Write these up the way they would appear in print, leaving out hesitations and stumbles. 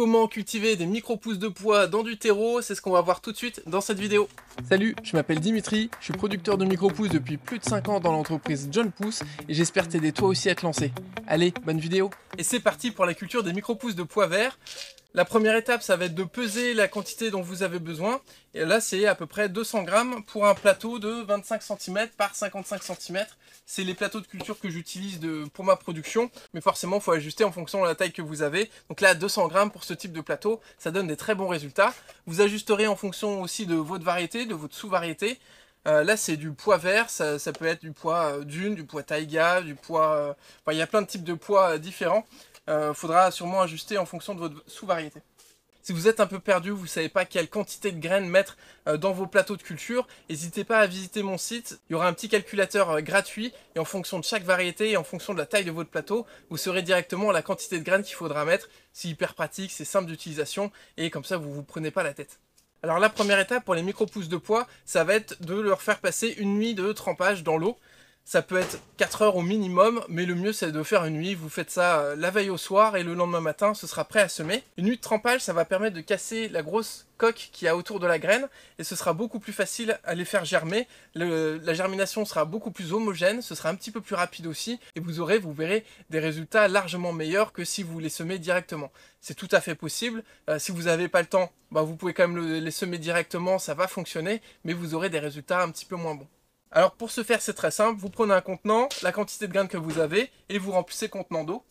Comment cultiver des micro-pousses de pois dans du terreau, c'est ce qu'on va voir tout de suite dans cette vidéo. Salut, je m'appelle Dimitri, je suis producteur de micro-pousses depuis plus de 5 ans dans l'entreprise John Pousse et j'espère t'aider toi aussi à te lancer. Allez, bonne vidéo. Et c'est parti pour la culture des micro-pousses de pois verts. La première étape, ça va être de peser la quantité dont vous avez besoin. Et là, c'est à peu près 200 grammes pour un plateau de 25 cm par 55 cm. C'est les plateaux de culture que j'utilise pour ma production. Mais forcément, il faut ajuster en fonction de la taille que vous avez. Donc là, 200 grammes pour ce type de plateau, ça donne des très bons résultats. Vous ajusterez en fonction aussi de votre variété, de votre sous-variété. Là, c'est du pois vert, ça peut être du pois dune, du pois taïga, du pois... Enfin, il y a plein de types de pois différents. Faudra sûrement ajuster en fonction de votre sous-variété. Si vous êtes un peu perdu, vous ne savez pas quelle quantité de graines mettre dans vos plateaux de culture, n'hésitez pas à visiter mon site. Il y aura un petit calculateur gratuit et en fonction de chaque variété et en fonction de la taille de votre plateau, vous saurez directement la quantité de graines qu'il faudra mettre. C'est hyper pratique, c'est simple d'utilisation et comme ça vous ne vous prenez pas la tête. Alors la première étape pour les micro-pousses de pois, ça va être de leur faire passer une nuit de trempage dans l'eau. Ça peut être 4 heures au minimum, mais le mieux c'est de faire une nuit. Vous faites ça la veille au soir et le lendemain matin, ce sera prêt à semer. Une nuit de trempage, ça va permettre de casser la grosse coque qu'il y a autour de la graine et ce sera beaucoup plus facile à les faire germer. La germination sera beaucoup plus homogène, ce sera un petit peu plus rapide aussi et vous verrez des résultats largement meilleurs que si vous les semez directement. C'est tout à fait possible. Si vous n'avez pas le temps, vous pouvez quand même les semer directement, ça va fonctionner, mais vous aurez des résultats un petit peu moins bons. Alors pour ce faire, c'est très simple, vous prenez un contenant, la quantité de graines que vous avez, et vous remplissez le contenant d'eau.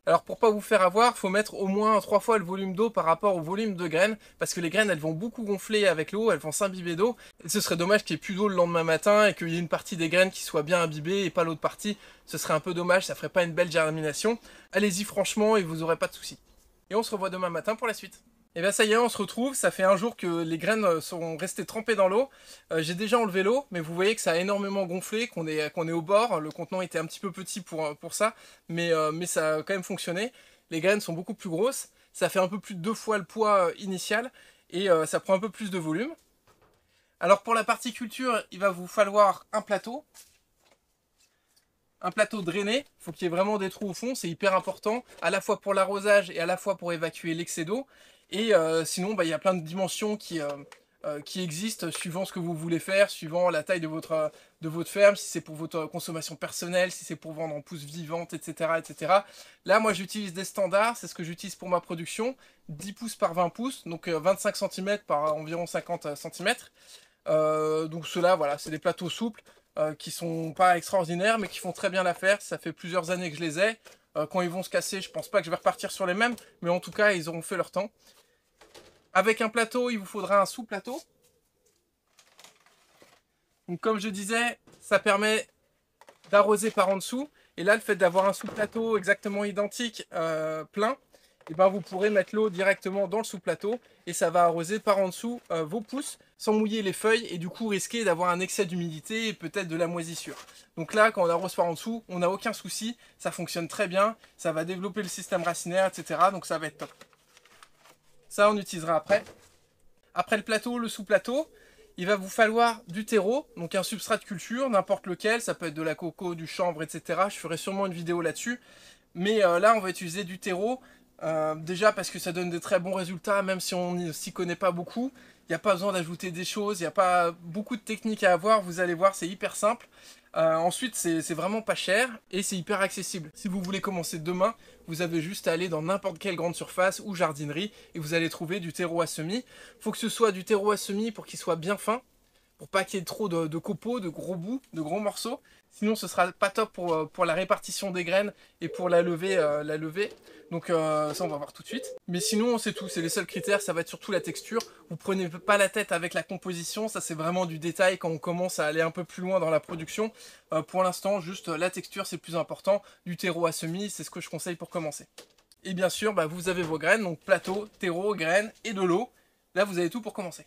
Alors pour pas vous faire avoir, il faut mettre au moins 3 fois le volume d'eau par rapport au volume de graines, parce que les graines elles vont beaucoup gonfler avec l'eau, elles vont s'imbiber d'eau, et ce serait dommage qu'il n'y ait plus d'eau le lendemain matin et qu'il y ait une partie des graines qui soit bien imbibée et pas l'autre partie, ce serait un peu dommage, ça ferait pas une belle germination. Allez-y franchement et vous aurez pas de soucis. Et on se revoit demain matin pour la suite. Et bien ça y est, on se retrouve, ça fait un jour que les graines sont restées trempées dans l'eau. J'ai déjà enlevé l'eau, mais vous voyez que ça a énormément gonflé, qu'on est au bord. Le contenant était un petit peu petit pour ça, mais ça a quand même fonctionné. Les graines sont beaucoup plus grosses, ça fait un peu plus de 2 fois le poids initial, et ça prend un peu plus de volume. Alors pour la partie culture, il va vous falloir un plateau drainé, il faut qu'il y ait vraiment des trous au fond, c'est hyper important, à la fois pour l'arrosage et à la fois pour évacuer l'excès d'eau. Et sinon, il y a plein de dimensions qui existent suivant ce que vous voulez faire, suivant la taille de votre ferme, si c'est pour votre consommation personnelle, si c'est pour vendre en pousses vivantes, etc., etc. Là, moi, j'utilise des standards, c'est ce que j'utilise pour ma production, 10 pouces par 20 pouces, donc 25 cm par environ 50 cm. Donc ceux-là, voilà, c'est des plateaux souples qui sont pas extraordinaires, mais qui font très bien l'affaire. Ça fait plusieurs années que je les ai. Quand ils vont se casser, je pense pas que je vais repartir sur les mêmes, mais en tout cas, ils auront fait leur temps. Avec un plateau, il vous faudra un sous-plateau. Donc comme je disais, ça permet d'arroser par en dessous. Et là, le fait d'avoir un sous-plateau exactement identique, plein, et vous pourrez mettre l'eau directement dans le sous-plateau et ça va arroser par en dessous vos pousses sans mouiller les feuilles et du coup risquer d'avoir un excès d'humidité et peut-être de la moisissure. Donc là, quand on arrose par en dessous, on n'a aucun souci, ça fonctionne très bien, ça va développer le système racinaire, etc. Donc ça va être top. Ça, on utilisera après. Après le plateau, le sous-plateau, il va vous falloir du terreau, donc un substrat de culture, n'importe lequel, ça peut être de la coco, du chanvre, etc. Je ferai sûrement une vidéo là-dessus. Mais là, on va utiliser du terreau, déjà parce que ça donne des très bons résultats, même si on ne s'y connaît pas beaucoup. Il n'y a pas besoin d'ajouter des choses, il n'y a pas beaucoup de techniques à avoir, vous allez voir, c'est hyper simple. Ensuite, c'est vraiment pas cher et c'est hyper accessible. Si vous voulez commencer demain, vous avez juste à aller dans n'importe quelle grande surface ou jardinerie et vous allez trouver du terreau à semis. Il faut que ce soit du terreau à semis pour qu'il soit bien fin, pour pas qu'il y ait trop de copeaux, de gros bouts, de gros morceaux. Sinon, ce sera pas top pour la répartition des graines et pour la levée. Donc ça, on va voir tout de suite. Mais sinon, c'est tout. C'est les seuls critères. Ça va être surtout la texture. Vous prenez pas la tête avec la composition. Ça, c'est vraiment du détail quand on commence à aller un peu plus loin dans la production. Pour l'instant, juste la texture, c'est plus important. Du terreau à semis, c'est ce que je conseille pour commencer. Et bien sûr, vous avez vos graines. Donc plateau, terreau, graines et de l'eau. Là, vous avez tout pour commencer.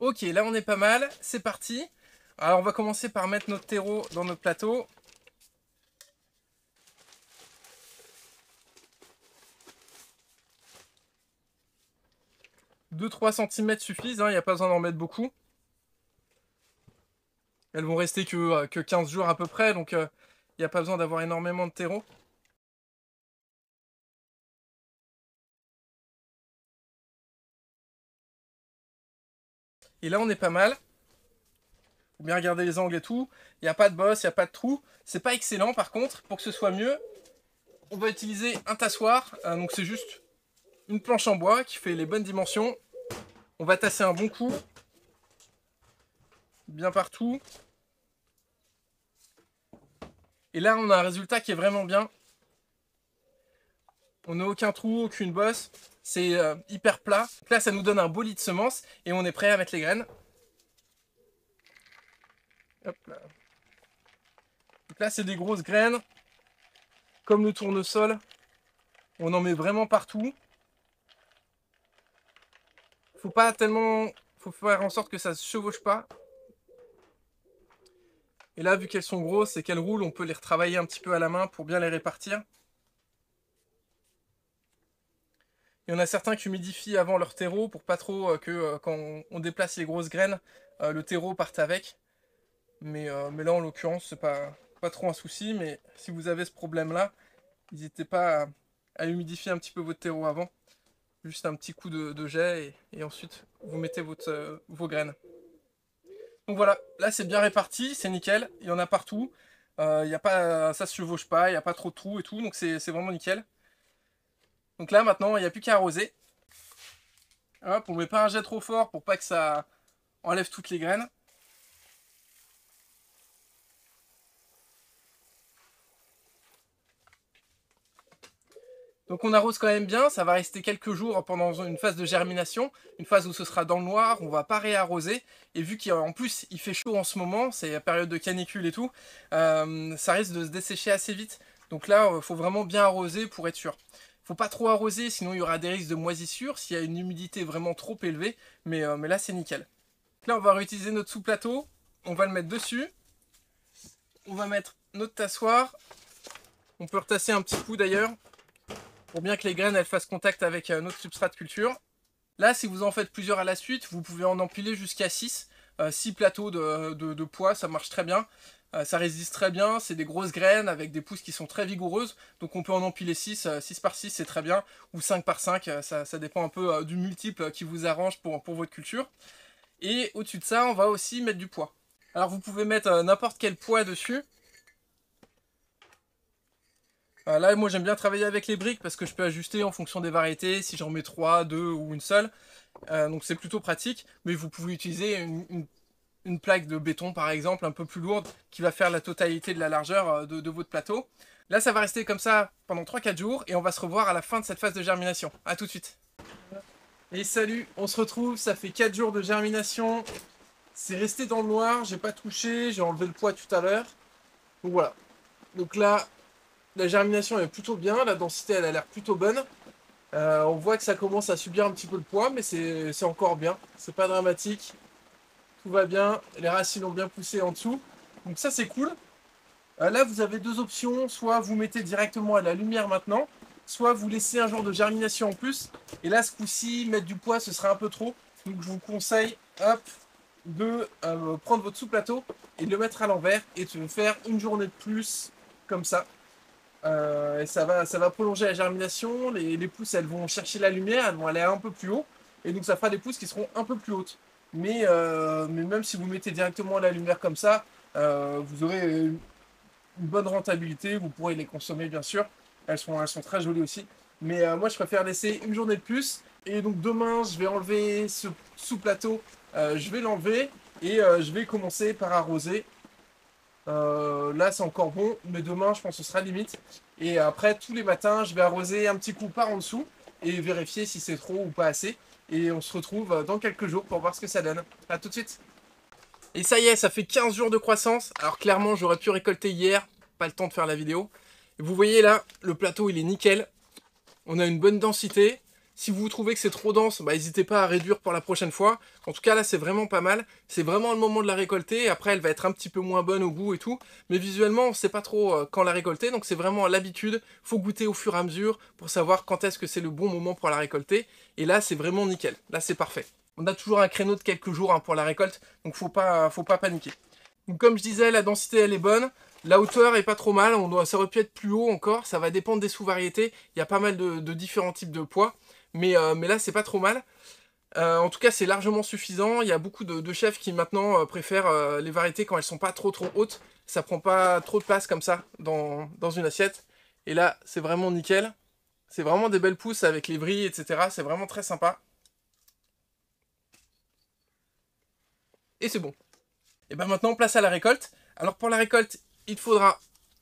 Ok, là on est pas mal, c'est parti. Alors on va commencer par mettre notre terreau dans notre plateau. « 2-3 cm suffisent, il n'y a pas besoin d'en mettre beaucoup. Elles vont rester que 15 jours à peu près, donc il n'y a pas besoin d'avoir énormément de terreau. Et là, on est pas mal. Faut bien regarder les angles et tout. Il n'y a pas de bosse, il n'y a pas de trou. C'est pas excellent, par contre, pour que ce soit mieux, on va utiliser un tassoir. Donc c'est juste une planche en bois qui fait les bonnes dimensions. On va tasser un bon coup. Bien partout. Et là, on a un résultat qui est vraiment bien. On n'a aucun trou, aucune bosse. C'est hyper plat. Donc là, ça nous donne un beau lit de semences. Et on est prêt à mettre les graines. Hop là. Donc là, c'est des grosses graines. Comme le tournesol. On en met vraiment partout. Faut faire en sorte que ça se chevauche pas. Et là, vu qu'elles sont grosses et qu'elles roulent, on peut les retravailler un petit peu à la main pour bien les répartir. Il y en a certains qui humidifient avant leur terreau pour pas trop que quand on déplace les grosses graines, le terreau parte avec. Mais là, en l'occurrence, c'est pas trop un souci. Mais si vous avez ce problème-là, n'hésitez pas à humidifier un petit peu votre terreau avant. Juste un petit coup de jet et ensuite vous mettez vos graines. Donc voilà, là c'est bien réparti, c'est nickel, il y en a partout. Ça se chevauche pas, il n'y a pas trop de trous et tout, donc c'est vraiment nickel. Donc là maintenant, il n'y a plus qu'à arroser. Hop, on met pas un jet trop fort pour pas que ça enlève toutes les graines. Donc on arrose quand même bien, ça va rester quelques jours pendant une phase de germination, une phase où ce sera dans le noir, on va pas réarroser, et vu qu'en plus il fait chaud en ce moment, c'est la période de canicule et tout, ça risque de se dessécher assez vite. Donc là, il faut vraiment bien arroser pour être sûr. Faut pas trop arroser, sinon il y aura des risques de moisissure s'il y a une humidité vraiment trop élevée, mais là c'est nickel. Là on va réutiliser notre sous-plateau, on va le mettre dessus, on va mettre notre tassoir, on peut retasser un petit coup d'ailleurs, pour bien que les graines elles fassent contact avec notre substrat de culture. Là, si vous en faites plusieurs à la suite, vous pouvez en empiler jusqu'à 6. 6 plateaux de poids, ça marche très bien. Ça résiste très bien, c'est des grosses graines avec des pousses qui sont très vigoureuses. Donc on peut en empiler 6, 6 par 6 c'est très bien. Ou 5 par 5, ça dépend un peu du multiple qui vous arrange pour votre culture. Et au-dessus de ça, on va aussi mettre du poids. Alors vous pouvez mettre n'importe quel poids dessus. Là, moi j'aime bien travailler avec les briques parce que je peux ajuster en fonction des variétés, si j'en mets 3, 2 ou une seule. Donc c'est plutôt pratique, mais vous pouvez utiliser une plaque de béton par exemple, un peu plus lourde, qui va faire la totalité de la largeur de votre plateau. Là, ça va rester comme ça pendant 3-4 jours et on va se revoir à la fin de cette phase de germination. A tout de suite. Et salut, on se retrouve, ça fait 4 jours de germination. C'est resté dans le noir, j'ai pas touché, j'ai enlevé le poids tout à l'heure. Donc voilà. Donc là, la germination est plutôt bien, la densité elle a l'air plutôt bonne. On voit que ça commence à subir un petit peu le poids, mais c'est encore bien. C'est pas dramatique. Tout va bien. Les racines ont bien poussé en dessous. Donc ça c'est cool. Là vous avez deux options. Soit vous mettez directement à la lumière maintenant, soit vous laissez un jour de germination en plus. Et là ce coup-ci, mettre du poids ce serait un peu trop. Donc je vous conseille hop, de prendre votre sous-plateau et de le mettre à l'envers et de faire une journée de plus comme ça. Et ça va prolonger la germination, les pousses elles vont chercher la lumière, elles vont aller un peu plus haut, et donc ça fera des pousses qui seront un peu plus hautes. Mais même si vous mettez directement la lumière comme ça, vous aurez une bonne rentabilité, vous pourrez les consommer bien sûr, elles sont très jolies aussi. Mais moi je préfère laisser une journée de plus, et donc demain je vais enlever ce sous-plateau, je vais l'enlever, et je vais commencer par arroser. Là c'est encore bon, mais demain je pense que ce sera limite. Et après tous les matins je vais arroser un petit coup par en dessous et vérifier si c'est trop ou pas assez. Et on se retrouve dans quelques jours pour voir ce que ça donne. A tout de suite. Et ça y est, ça fait 15 jours de croissance. Alors clairement j'aurais pu récolter hier, pas le temps de faire la vidéo. Et vous voyez là, le plateau il est nickel. On a une bonne densité. Si vous trouvez que c'est trop dense, bah, n'hésitez pas à réduire pour la prochaine fois. En tout cas, là, c'est vraiment pas mal. C'est vraiment le moment de la récolter. Après, elle va être un petit peu moins bonne au goût et tout. Mais visuellement, on ne sait pas trop quand la récolter. Donc, c'est vraiment l'habitude. Il faut goûter au fur et à mesure pour savoir quand est-ce que c'est le bon moment pour la récolter. Et là, c'est vraiment nickel. Là, c'est parfait. On a toujours un créneau de quelques jours hein, pour la récolte. Donc, faut pas paniquer. Donc comme je disais, la densité elle est bonne, la hauteur est pas trop mal, ça aurait pu être plus haut encore, ça va dépendre des sous-variétés, il y a pas mal de différents types de pois, mais là c'est pas trop mal. En tout cas c'est largement suffisant, il y a beaucoup de chefs qui maintenant préfèrent les variétés quand elles sont pas trop hautes, ça prend pas trop de place comme ça dans une assiette, et là c'est vraiment nickel, c'est vraiment des belles pousses avec les vrilles etc, c'est vraiment très sympa. Et c'est bon. Et ben maintenant, place à la récolte. Alors pour la récolte, il te faudra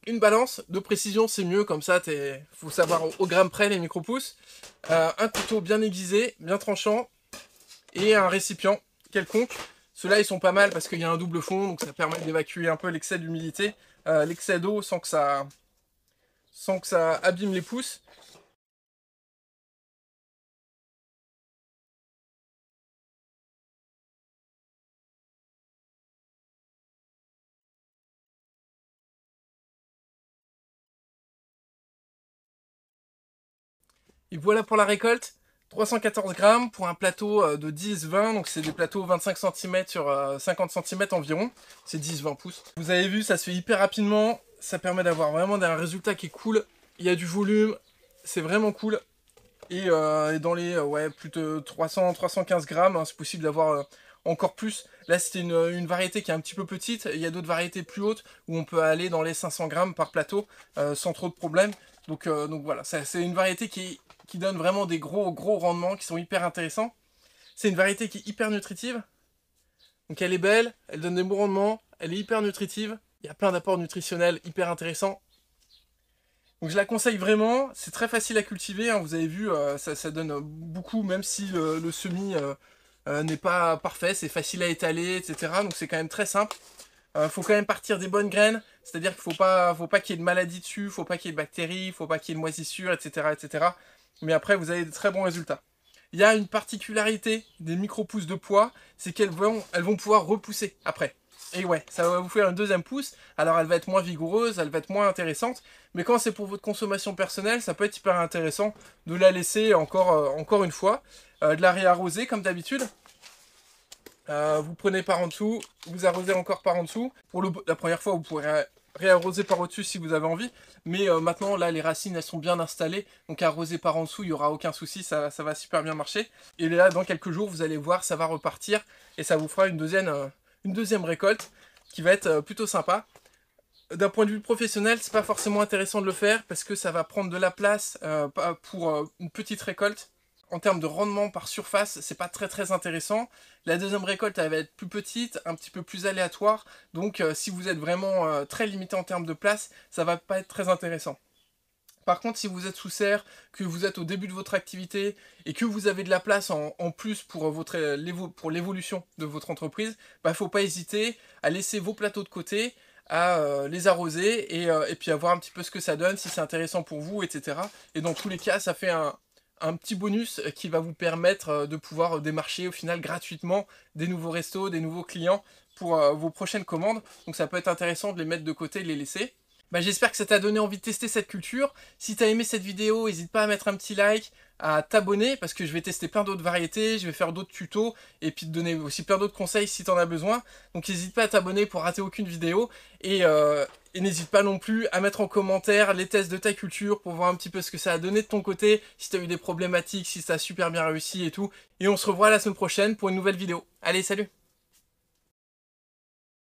une balance. De précision, c'est mieux, comme ça, faut savoir au gramme près les micro-pousses. Un couteau bien aiguisé, bien tranchant. Et un récipient quelconque. Ceux-là, ils sont pas mal parce qu'il y a un double fond, donc ça permet d'évacuer un peu l'excès d'humidité, l'excès d'eau sans que ça abîme les pousses. Et voilà pour la récolte, 314 grammes pour un plateau de 10-20, donc c'est des plateaux 25 cm sur 50 cm environ, c'est 10-20 pouces. Vous avez vu, ça se fait hyper rapidement, ça permet d'avoir vraiment un résultat qui est cool, il y a du volume, c'est vraiment cool. Et dans les plus de 300-315 grammes, hein, c'est possible d'avoir encore plus. Là c'était une variété qui est un petit peu petite, il y a d'autres variétés plus hautes où on peut aller dans les 500 grammes par plateau sans trop de problèmes. Donc voilà, c'est une variété qui donne vraiment des gros rendements qui sont hyper intéressants. C'est une variété qui est hyper nutritive. Donc elle est belle, elle donne des bons rendements, elle est hyper nutritive. Il y a plein d'apports nutritionnels hyper intéressants. Donc je la conseille vraiment, c'est très facile à cultiver, hein, vous avez vu, ça donne beaucoup, même si le semis n'est pas parfait, c'est facile à étaler, etc. Donc c'est quand même très simple. Faut quand même partir des bonnes graines, c'est-à-dire qu'il faut pas qu'il y ait de maladies dessus, faut pas qu'il y ait de bactéries, faut pas qu'il y ait de moisissures, etc., etc. Mais après, vous avez de très bons résultats. Il y a une particularité des micro-pousses de pois, c'est qu'elles vont pouvoir repousser après. Et ouais, ça va vous faire une deuxième pousse, alors elle va être moins vigoureuse, elle va être moins intéressante, mais quand c'est pour votre consommation personnelle, ça peut être hyper intéressant de la laisser encore une fois, de la réarroser comme d'habitude. Vous prenez par en dessous, vous arrosez encore par en dessous. Pour la première fois, vous pourrez réarroser par au-dessus si vous avez envie. Mais maintenant, là, les racines, elles sont bien installées. Donc arroser par en dessous, il n'y aura aucun souci, ça va super bien marcher. Et là, dans quelques jours, vous allez voir, ça va repartir. Et ça vous fera une deuxième récolte qui va être plutôt sympa. D'un point de vue professionnel, c'est pas forcément intéressant de le faire parce que ça va prendre de la place pour une petite récolte. En termes de rendement par surface, c'est pas très intéressant. La deuxième récolte, elle va être plus petite, un petit peu plus aléatoire. Donc si vous êtes vraiment très limité en termes de place, ça va pas être très intéressant. Par contre, si vous êtes sous serre, que vous êtes au début de votre activité et que vous avez de la place en plus pour l'évolution de votre entreprise, bah, faut pas hésiter à laisser vos plateaux de côté, à les arroser et puis à voir un petit peu ce que ça donne, si c'est intéressant pour vous, etc. Et dans tous les cas, ça fait un petit bonus qui va vous permettre de pouvoir démarcher au final gratuitement des nouveaux restos, des nouveaux clients pour vos prochaines commandes. Donc ça peut être intéressant de les mettre de côté et de les laisser. Bah, j'espère que ça t'a donné envie de tester cette culture. Si t'as aimé cette vidéo, n'hésite pas à mettre un petit like, à t'abonner parce que je vais tester plein d'autres variétés, je vais faire d'autres tutos et puis te donner aussi plein d'autres conseils si t'en as besoin. Donc n'hésite pas à t'abonner pour rater aucune vidéo et n'hésite pas non plus à mettre en commentaire les tests de ta culture pour voir un petit peu ce que ça a donné de ton côté, si t'as eu des problématiques, si ça a super bien réussi et tout. Et on se revoit la semaine prochaine pour une nouvelle vidéo. Allez, salut!